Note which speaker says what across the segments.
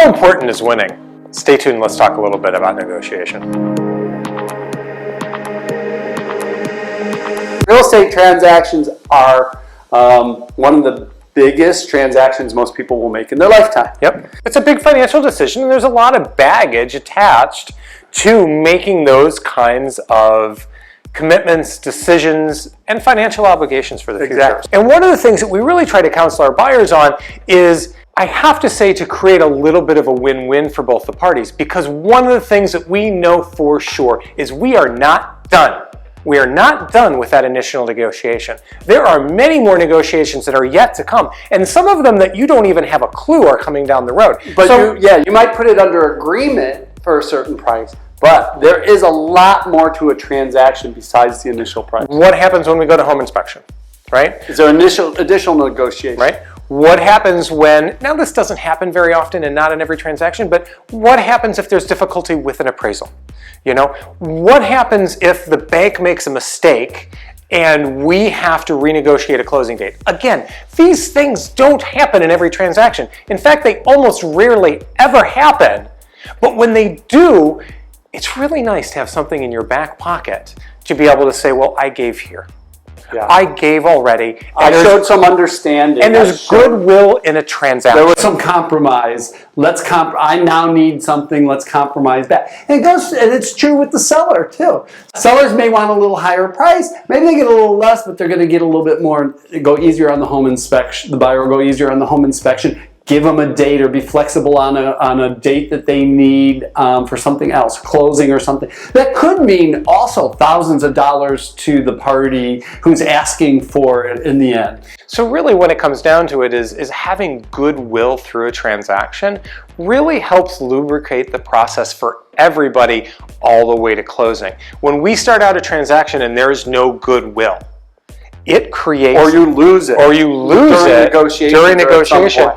Speaker 1: How important is winning? Stay tuned, let's talk a little bit about negotiation.
Speaker 2: Real estate transactions are one of the biggest transactions most people will make in their lifetime.
Speaker 1: Yep. It's a big financial decision, and there's a lot of baggage attached to making those kinds of commitments, decisions, and financial obligations for the future.
Speaker 2: Exactly.
Speaker 1: And one of the things that we really try to counsel our buyers on is, I have to say, to create a little bit of a win-win for both the parties, because one of the things that we know for sure is we are not done. We are not done with that initial negotiation. There are many more negotiations that are yet to come, and some of them that you don't even have a clue are coming down the road.
Speaker 2: But you might put it under agreement for a certain price, but there is a lot more to a transaction besides the initial price.
Speaker 1: What happens when we go to home inspection, right?
Speaker 2: Is there additional negotiation?
Speaker 1: Right? What happens when, now this doesn't happen very often and not in every transaction, but what happens if there's difficulty with an appraisal? You know, what happens if the bank makes a mistake and we have to renegotiate a closing date? Again, these things don't happen in every transaction. In fact, they almost rarely ever happen. But when they do, it's really nice to have something in your back pocket to be able to say, well, I gave here.
Speaker 2: Yeah.
Speaker 1: I gave already.
Speaker 2: I showed some understanding.
Speaker 1: And there's goodwill in a transaction.
Speaker 2: There was some compromise. I now need something. Let's compromise that. And it's true with the seller too. Sellers may want a little higher price. Maybe they get a little less, but they're going to get a little bit more. Go easier on the home inspection. The buyer will go easier on the home inspection. Give them a date, or be flexible on a date that they need for something else, closing or something. That could mean also thousands of dollars to the party who's asking for it in the end.
Speaker 1: So really when it comes down to it is having goodwill through a transaction really helps lubricate the process for everybody all the way to closing. When we start out a transaction and there is no goodwill, it creates...
Speaker 2: Or you lose it.
Speaker 1: Or you lose it during negotiation.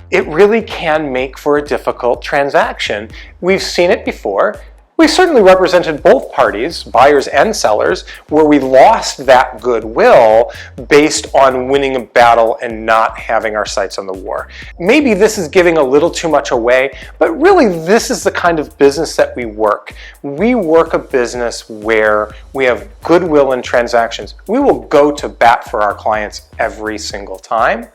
Speaker 1: It really can make for a difficult transaction. We've seen it before. We've certainly represented both parties, buyers and sellers, where we lost that goodwill based on winning a battle and not having our sights on the war. Maybe this is giving a little too much away, but really this is the kind of business that we work. We work a business where we have goodwill in transactions. We will go to bat for our clients every single time.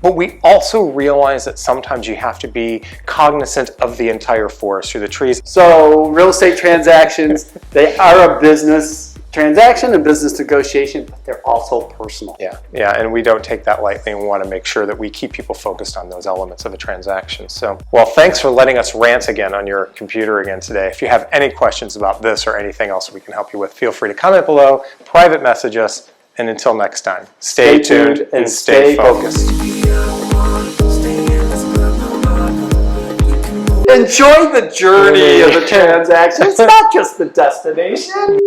Speaker 1: But we also realize that sometimes you have to be cognizant of the entire forest through the trees.
Speaker 2: So real estate transactions, they are a business transaction and business negotiation, but they're also personal.
Speaker 1: Yeah, and we don't take that lightly, and we want to make sure that we keep people focused on those elements of a transaction. So, well, thanks for letting us rant again on your computer again today. If you have any questions about this or anything else we can help you with, feel free to comment below, private message us, and until next time, stay tuned and stay focused.
Speaker 2: Enjoy the journey of the transaction. It's not just the destination.